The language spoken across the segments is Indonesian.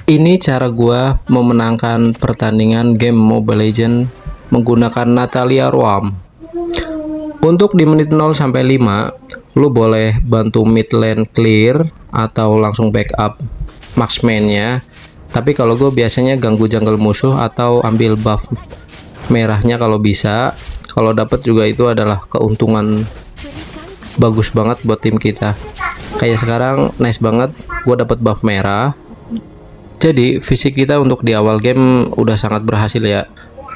Ini cara gua memenangkan pertandingan game Mobile Legends menggunakan Natalia Roam. Untuk di menit 0 sampai 5, lu boleh bantu mid lane clear atau langsung backup marksman-nya. Tapi kalau gue biasanya ganggu jungle musuh atau ambil buff merahnya kalau bisa. Kalau dapat juga itu adalah keuntungan bagus banget buat tim kita. Kayak sekarang nice banget gue dapat buff merah. Jadi fisik kita untuk di awal game udah sangat berhasil ya.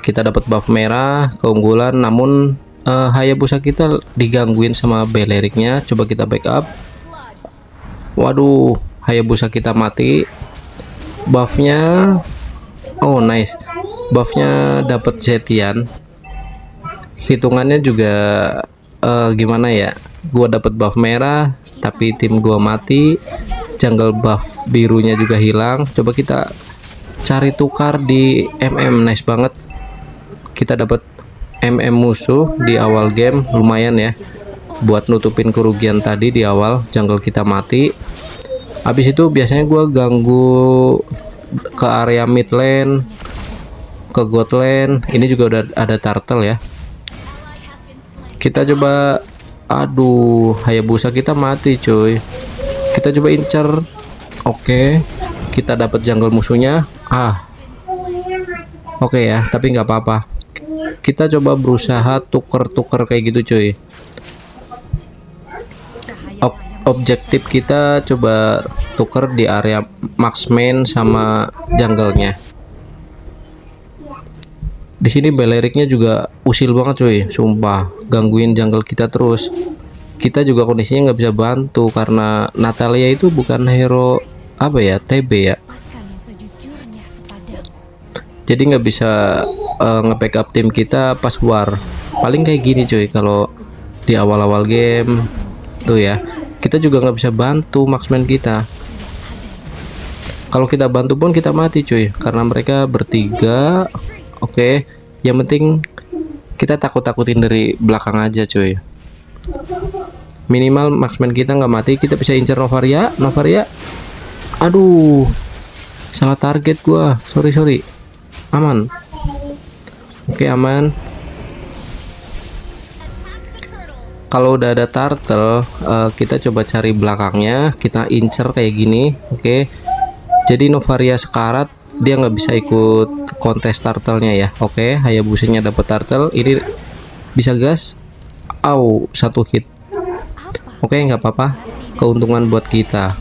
Kita dapat buff merah, keunggulan, namun Hayabusa kita digangguin sama Beleriknya. Coba kita backup. Waduh, Hayabusa kita mati. Buffnya, oh nice. Buffnya dapat Zetian. Hitungannya juga gimana ya? Gua dapat buff merah, tapi tim gua mati. Jungle buff birunya juga hilang. Coba kita cari tukar di MM. Nice banget, kita dapat MM musuh di awal game, lumayan ya buat nutupin kerugian tadi di awal. Jungle kita mati. Habis itu biasanya gua ganggu ke area mid lane, ke god lane. Ini juga udah ada turtle ya. Kita coba, aduh, Hayabusa kita mati cuy. Kita coba incer. Oke, kita dapat jungle musuhnya. Oke ya, tapi nggak apa-apa. Kita coba berusaha tuker-tuker kayak gitu cuy. Objektif kita coba tuker di area marksman sama jungle-nya. Di sini Beleriknya juga usil banget cuy, sumpah gangguin jungle kita terus. Kita juga kondisinya nggak bisa bantu karena Natalia itu bukan hero apa ya, TB ya. Jadi nggak bisa nge-backup tim kita pas war. Paling kayak gini cuy kalau di awal-awal game tuh ya. Kita juga nggak bisa bantu marksman kita. Kalau kita bantu pun kita mati cuy, karena mereka bertiga. Oke, yang penting kita takut-takutin dari belakang aja cuy. Minimal marksman kita nggak mati. Kita bisa incer Novaria. Aduh, salah target gua. Sorry. Aman. Oke, aman. Kalau udah ada turtle, kita coba cari belakangnya. Kita incer kayak gini. Oke. Jadi Novaria sekarat, dia nggak bisa ikut kontes turtle-nya ya. Oke, Hayabusanya dapat turtle. Ini bisa gas. Satu hit. Oke, nggak apa-apa, keuntungan buat kita.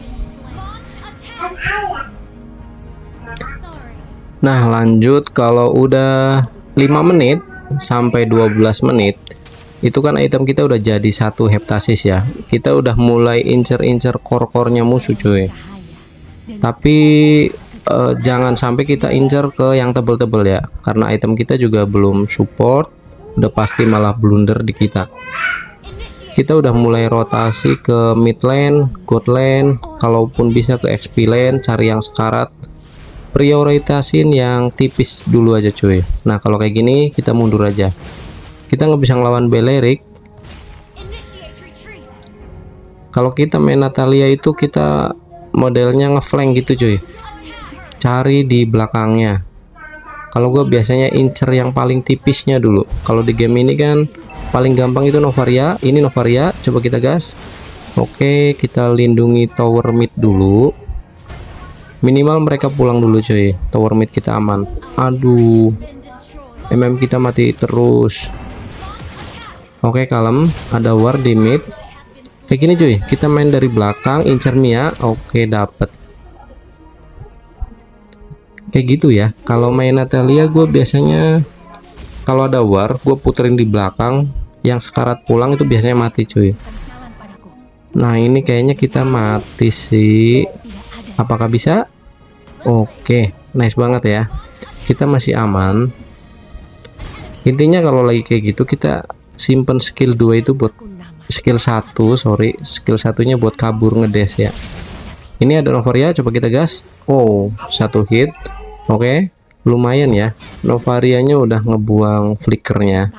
Nah lanjut, kalau udah 5 menit sampai 12 menit itu kan item kita udah jadi satu heptasis ya. Kita udah mulai incer-incer core-core-nya musuh cuy. Tapi jangan sampai kita incer ke yang tebel-tebel ya, karena item kita juga belum support. Udah pasti malah blunder di kita. Kita udah mulai rotasi ke mid lane, god lane, kalaupun bisa ke XP lane, cari yang sekarat. Prioritasin yang tipis dulu aja cuy. Nah kalau kayak gini kita mundur aja. Kita nggak bisa ngelawan Belerik. Kalau kita main Natalia itu kita modelnya ngeflank gitu cuy, cari di belakangnya. Kalau gue biasanya incer yang paling tipisnya dulu. Kalau di game ini kan paling gampang itu Novaria. Ini Novaria, coba kita gas. Oke, kita lindungi tower mid dulu. Minimal mereka pulang dulu cuy. Tower mid kita aman. Aduh, MM kita mati terus. Oke, kalem. Ada war di mid. Kayak gini cuy, kita main dari belakang, incer Mia. Oke, dapet. Kayak gitu ya. Kalau main Natalia gue biasanya kalau ada war gue puterin di belakang, yang sekarat pulang itu biasanya mati cuy. Nah ini kayaknya kita mati sih. Apakah bisa? Oke, nice banget ya. Kita masih aman. Intinya kalau lagi kayak gitu kita simpen skill 2 itu buat skill 1, skill satunya buat kabur ngedes ya. Ini ada Novaria, coba kita gas. Satu hit. Oke, lumayan ya. Novarianya udah ngebuang flickernya.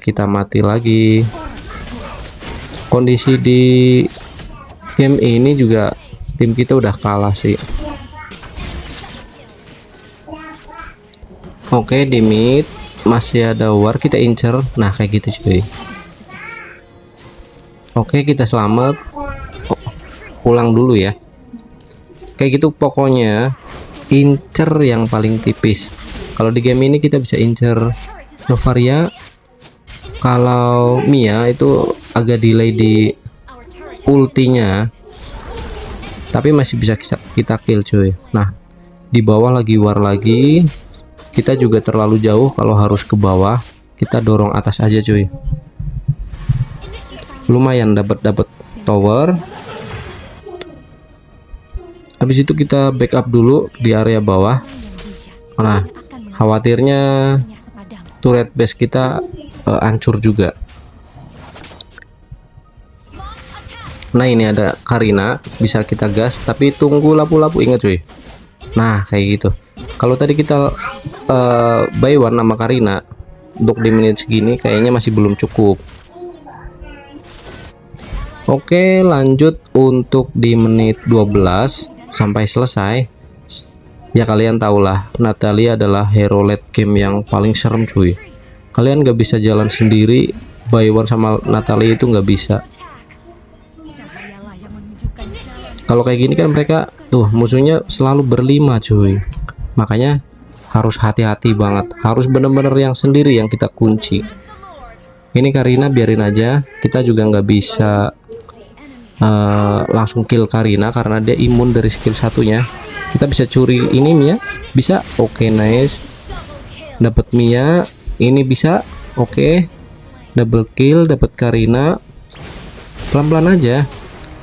Kita mati lagi. Kondisi di game ini juga tim kita udah kalah sih. Oke, di mid masih ada war, kita incer. Nah kayak gitu cuy. Oke, kita selamat. Pulang dulu ya. Kayak gitu pokoknya, incer yang paling tipis. Kalau di game ini kita bisa incer Novaria. Kalau Mia itu agak delay di ultinya, tapi masih bisa kita kill cuy. Nah di bawah lagi war lagi, kita juga terlalu jauh kalau harus ke bawah, kita dorong atas aja cuy. Lumayan dapat tower. Habis itu kita backup dulu di area bawah. Nah khawatirnya turret base kita hancur juga. Nah ini ada Karina, bisa kita gas, tapi tunggu lapu-lapu, ingat cuy. Nah kayak gitu. Kalau tadi kita buy one sama Karina, untuk di menit segini kayaknya masih belum cukup. Oke lanjut untuk di menit 12 sampai selesai. Ya kalian tahulah Natalia adalah hero late game yang paling serem cuy. Kalian gak bisa jalan sendiri, buy one sama Natalia itu nggak bisa. Kalau kayak gini kan mereka tuh musuhnya selalu berlima cuy, makanya harus hati-hati banget, harus bener-bener yang sendiri yang kita kunci. Ini Karina biarin aja, kita juga nggak bisa langsung kill Karina karena dia imun dari skill satunya. Kita bisa curi ini Mia, bisa. Oke, nice, dapat Mia, ini bisa. Oke, double kill, dapat Karina. Pelan-pelan aja.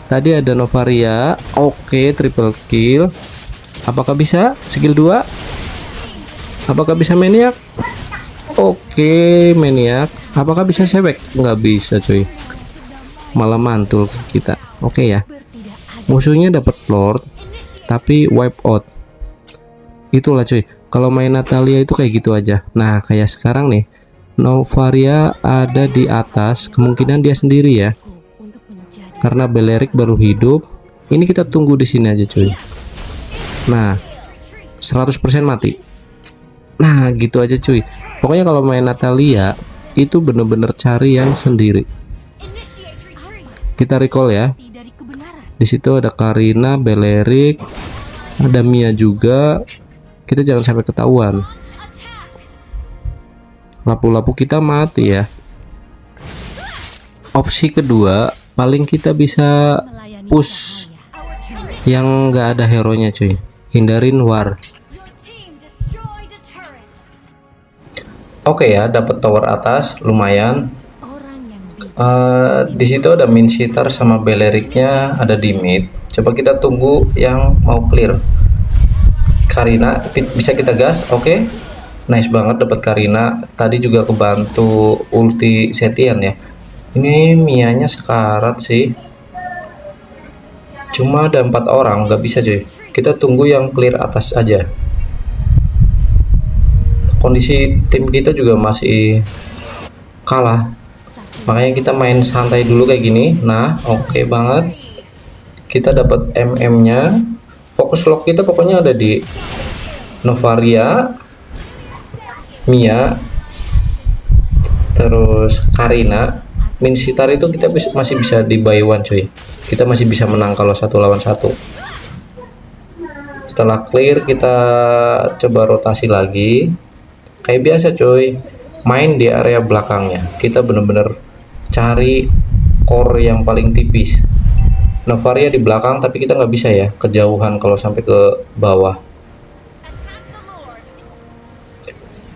Tadi ada Novaria. Oke, triple kill. Apakah bisa skill 2? Apakah bisa maniak? Oke, maniak. Apakah bisa sebek? Nggak bisa cuy, malah mantul kita. Oke ya, musuhnya dapat lord tapi wipe out. Itulah cuy, kalau main Natalia itu kayak gitu aja. Nah kayak sekarang nih, Novaria ada di atas, kemungkinan dia sendiri ya, karena Belerik baru hidup. Ini kita tunggu di sini aja cuy. Nah 100% mati. Nah gitu aja cuy. Pokoknya kalau main Natalia itu bener-bener cari yang sendiri. Kita recall ya, di situ ada Karina, Belerik, ada Mia juga. Kita jangan sampai ketahuan, lapu-lapu kita mati ya. Opsi kedua, paling kita bisa push yang nggak ada hero nya cuy, hindarin war. Oke ya, dapat tower atas lumayan. Di situ ada min sitar sama Beleriknya ada di mid. Coba kita tunggu yang mau clear. Karina bisa kita gas. Oke, nice banget dapat Karina. Tadi juga kebantu ulti Setian ya. Ini Mianya sekarat sih, cuma ada 4 orang, nggak bisa cuy. Kita tunggu yang clear atas aja. Kondisi tim kita juga masih kalah, makanya kita main santai dulu kayak gini. Nah oke banget, kita dapat MM nya. Fokus lock kita pokoknya ada di Novaria, Mia, terus Karina. Min sitar itu kita masih bisa di buy one cuy, kita masih bisa menang kalau 1 lawan 1. Setelah clear kita coba rotasi lagi kayak biasa cuy, main di area belakangnya. Kita bener-bener cari core yang paling tipis. Novaria di belakang, tapi kita nggak bisa ya kejauhan kalau sampai ke bawah.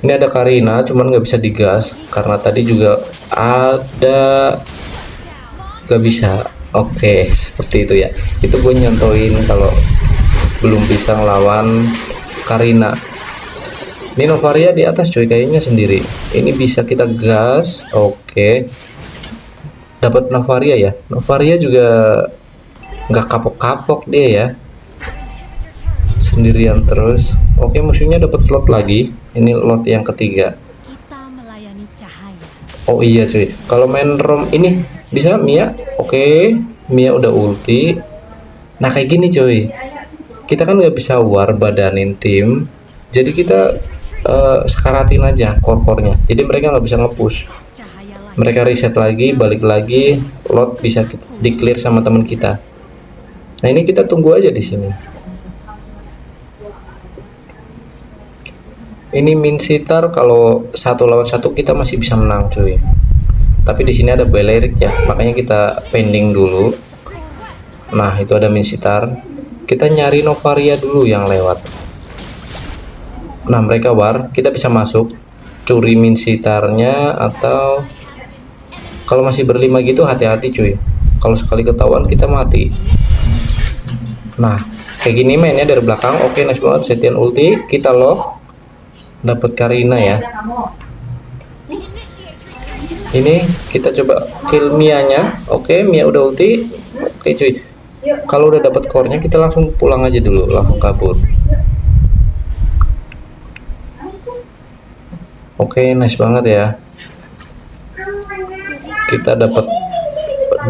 Ini ada Karina, cuman nggak bisa digas karena tadi juga ada, nggak bisa. Oke, seperti itu ya. Itu gue nyontoin kalau belum bisa ngelawan Karina. Ini Novaria di atas cuy, kayaknya sendiri. Ini bisa kita gas. Oke, dapat Novaria ya. Novaria juga nggak kapok-kapok dia ya, sendirian terus. Oke, musuhnya dapat lot lagi. Ini lot yang ketiga. Oh iya cuy, kalau main rom ini bisa Mia. Oke, Mia udah ulti. Nah kayak gini cuy, kita kan nggak bisa war badanin tim, jadi kita sekaratin aja core-nya, jadi mereka nggak bisa nge-push. Mereka reset lagi, balik lagi, lot bisa di clear sama teman kita. Nah ini kita tunggu aja di sini. Ini min sitar, kalau 1 lawan 1 kita masih bisa menang cuy. Tapi di sini ada Belerik ya, makanya kita pending dulu. Nah itu ada min sitar. Kita nyari Novaria dulu yang lewat. Nah mereka war, kita bisa masuk, curi min sitarnya, atau kalau masih berlima gitu hati-hati cuy. Kalau sekali ketahuan kita mati. Nah kayak gini mainnya dari belakang. Oke, nice banget. Setian ulti, kita lock, dapat Karina ya. Ini kita coba kill Mia-nya. Oke, Mia udah ulti. Oke cuy, kalau udah dapat core-nya kita langsung pulang aja dulu, langsung kabur. Oke, nice banget ya. Kita dapat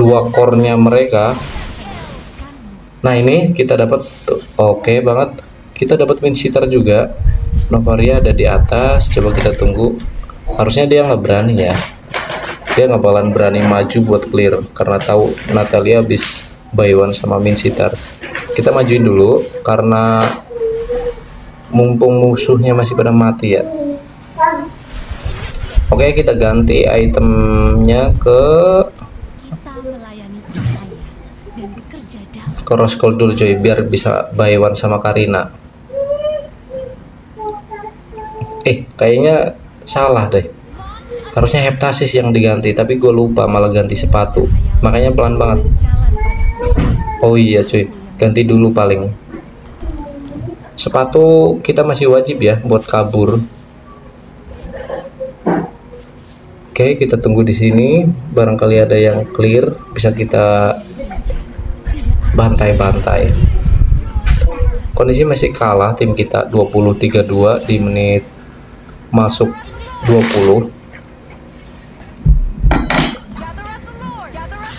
2 core-nya mereka. Nah ini kita dapat, oke banget. Kita dapat min sitar juga. Novaria ada di atas. Coba kita tunggu. Harusnya dia nggak berani ya. Dia nggak bakalan berani maju buat clear karena tahu Natalia habis buy one sama min sitar. Kita majuin dulu karena mumpung musuhnya masih pada mati ya. Oke, kita ganti itemnya ke Rose Gold dulu cuy, biar bisa buy one sama Karina. Kayaknya salah deh, harusnya Heptasis yang diganti, tapi gue lupa malah ganti sepatu, makanya pelan banget. Oh iya cuy, ganti dulu paling. Sepatu kita masih wajib ya buat kabur. Oke, kita tunggu di sini, barangkali ada yang clear, bisa kita bantai-bantai. Kondisi masih kalah tim kita 20-32 di menit masuk 20.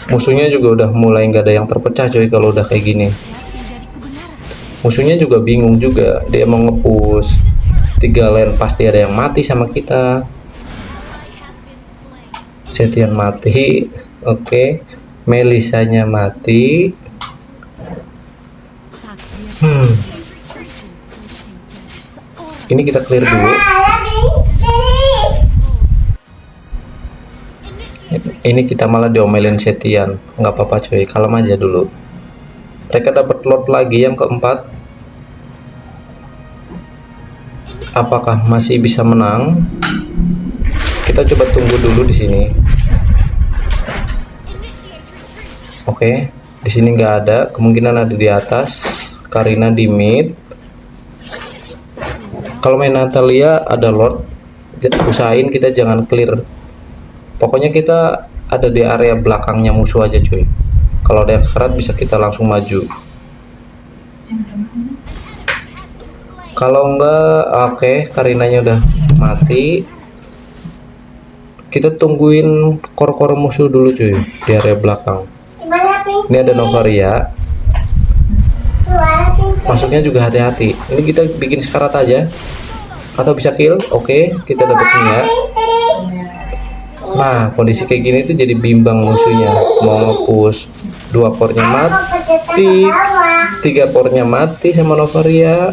Musuhnya juga udah mulai nggak ada yang terpecah coy kalau udah kayak gini. Musuhnya juga bingung juga, dia mau nge-push 3 lane pasti ada yang mati sama kita. Setian mati, oke. Melisanya mati. Ini kita clear dulu. Ini kita malah diomelin Setian. Nggak apa-apa coy, kalem aja dulu. Mereka dapat lot lagi yang keempat. Apakah masih bisa menang? Kita coba tunggu dulu di sini. Oke, di sini nggak ada, kemungkinan ada di atas. Karina di mid. Kalau main Natalia ada Lord, usahain kita jangan clear. Pokoknya kita ada di area belakangnya musuh aja cuy. Kalau ada yang sekarat bisa kita langsung maju. Kalau enggak, oke, Karinanya udah mati. Kita tungguin core-core musuh dulu cuy di area belakang. Ini ada Novaria. Masuknya juga hati-hati. Ini kita bikin sekarat aja. Atau bisa kill. Oke, kita dapat Mia. Nah, kondisi kayak gini tuh jadi bimbang musuhnya. Mau nge-push 2 core-nya mati, 3 core-nya mati sama Novaria.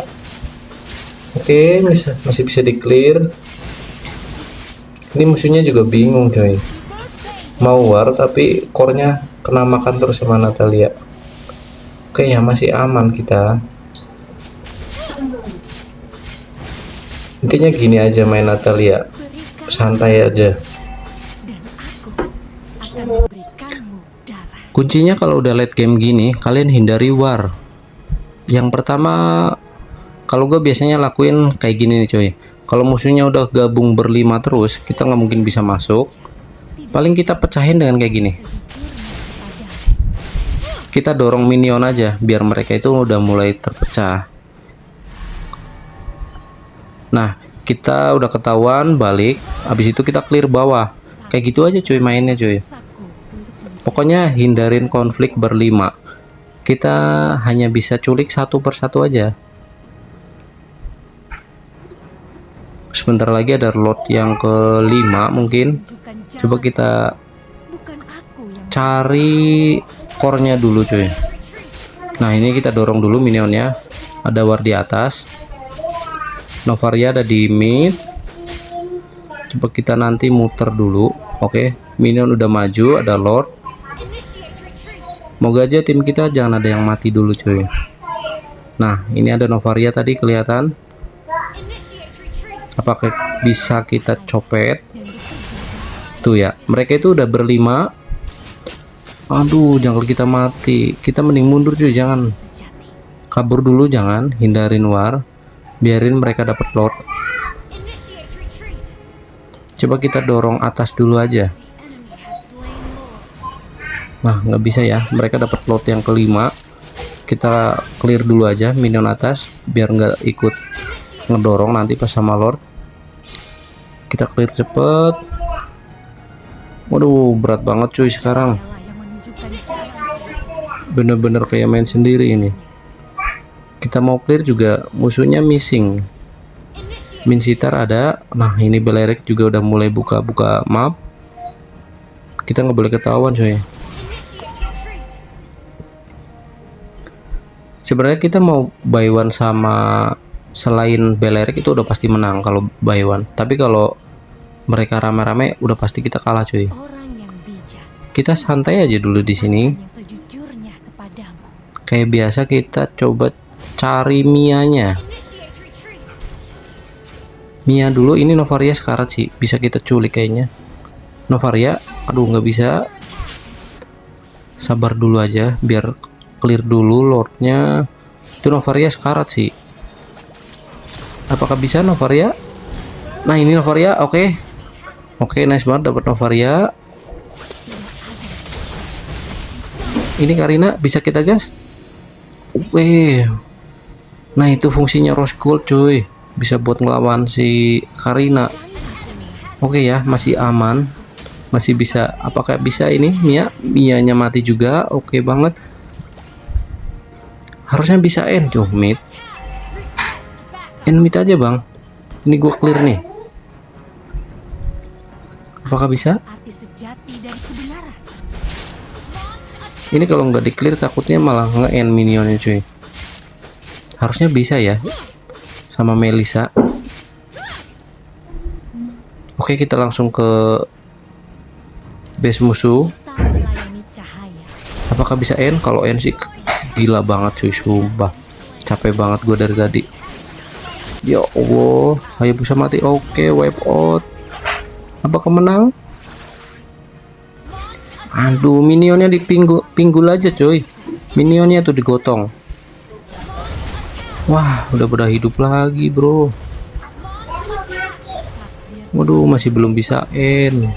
Oke, masih bisa di clear. Ini musuhnya juga bingung coy, mau war tapi core-nya kena makan terus sama Natalia. Oke ya, masih aman kita. Intinya gini aja main Natalia, santai aja. Kuncinya kalau udah late game gini, kalian hindari war. Yang pertama, kalau gue biasanya lakuin kayak gini nih coy. Kalau musuhnya udah gabung berlima terus, kita nggak mungkin bisa masuk. Paling kita pecahin dengan kayak gini. Kita dorong minion aja, biar mereka itu udah mulai terpecah. Nah, kita udah ketahuan balik. Habis itu kita clear bawah. Kayak gitu aja cuy mainnya cuy. Pokoknya hindarin konflik berlima. Kita hanya bisa culik 1 persatu aja. Sebentar lagi ada lot yang kelima mungkin. Coba kita cari core-nya dulu cuy. Nah ini kita dorong dulu minionnya. Ada war di atas, Novaria ada di mid. Coba kita nanti muter dulu. Oke, minion udah maju, ada lord. Moga aja tim kita jangan ada yang mati dulu cuy. Nah ini ada Novaria tadi kelihatan. Apakah bisa kita copet? Tuh ya, mereka itu udah berlima. Aduh, jungle kita mati. Kita mending mundur cuy, jangan kabur dulu, jangan hindarin war. Biarin mereka dapat lord. Coba kita dorong atas dulu aja. Nah, nggak bisa ya. Mereka dapat lot yang kelima. Kita clear dulu aja minion atas biar nggak ikut ngedorong nanti pas sama lord. Kita clear cepet. Waduh, berat banget cuy sekarang. Bener-bener kayak main sendiri ini. Kita mau clear juga musuhnya missing. Minsitar ada. Nah, ini Belerik juga udah mulai buka-buka map. Kita nggak boleh ketahuan cuy. Sebenarnya kita mau buy one sama selain Belerik itu udah pasti menang kalau buy one. Tapi kalau mereka rame-rame udah pasti kita kalah cuy. Kita santai aja dulu di sini. Kayak biasa kita coba cari Mianya. Mia dulu, ini Novaria sekarat sih, bisa kita culik kayaknya. Novaria, aduh nggak bisa. Sabar dulu aja, biar clear dulu lordnya. Itu Novaria sekarat sih. Apakah bisa Novaria? Nah ini Novaria, oke. Oke, nice banget dapat Novaria. Ini Karina bisa kita gas. Oke. Nah itu fungsinya Rose Gold cuy, bisa buat ngelawan si Karina. Oke ya, masih aman, masih bisa. Apakah bisa ini Mianya mati juga? Oke banget. Harusnya bisa end cuy, mid. End mid aja bang. Ini gua clear nih. Apakah bisa? Ini kalau nggak di clear takutnya malah nge-end minionnya cuy. Harusnya bisa ya sama Melisa. Oke, kita langsung ke base musuh. Apakah bisa end? Kalau end sih gila banget cuy, sumpah. Capek banget gue dari tadi. Ya Allah, ayo bisa mati. Oke, wipe out. Apakah menang? Aduh, minionnya pinggul aja coy. Minionnya tuh digotong. Wah, udah hidup lagi bro. Waduh, masih belum bisa end.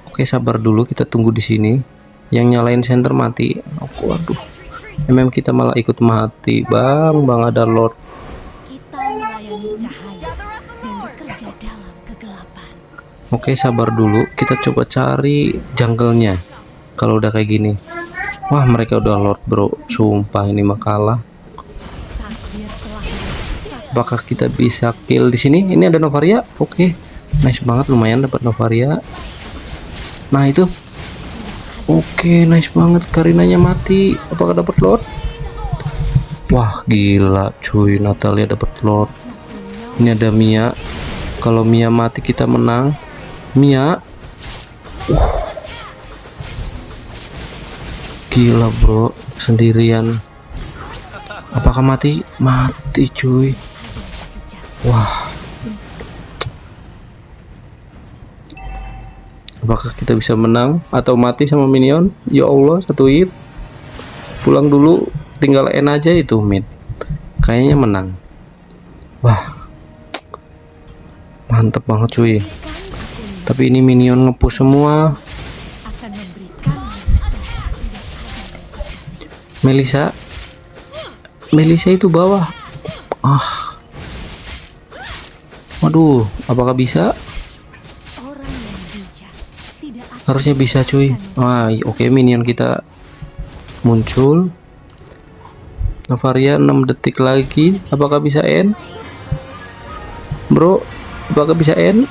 Oke, sabar dulu, kita tunggu di sini. Yang nyalain center mati. Oh, waduh, kita malah ikut mati. Bang ada lord. Oke, sabar dulu, kita coba cari jungle-nya. Kalau udah kayak gini, wah mereka udah lord bro, sumpah ini mah kalah. Apakah kita bisa kill di sini? Ini ada Novaria, oke, nice banget, lumayan dapat Novaria. Nah itu, oke, nice banget, Karinanya mati. Apakah dapat lord? Wah gila cuy, Natalia dapat lord. Ini ada Mia. Kalau Mia mati kita menang. Mia, gila bro, sendirian. Apakah mati? Mati cuy. Wah, apakah kita bisa menang atau mati sama minion? Ya Allah, satu hit. Pulang dulu, tinggal N aja itu mid. Kayaknya menang. Wah, mantep banget cuy. Tapi ini minion ngepush semua. Melisa itu bawah. Waduh, apakah bisa? Harusnya bisa cuy. Oke, minion kita muncul. Navaria 6 detik lagi. Apakah bisa end? Bro, apakah bisa end?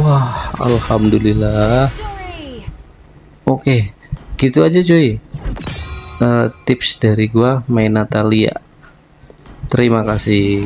Wah, alhamdulillah. Oke, gitu aja cuy. Tips dari gua main Natalia. Terima kasih.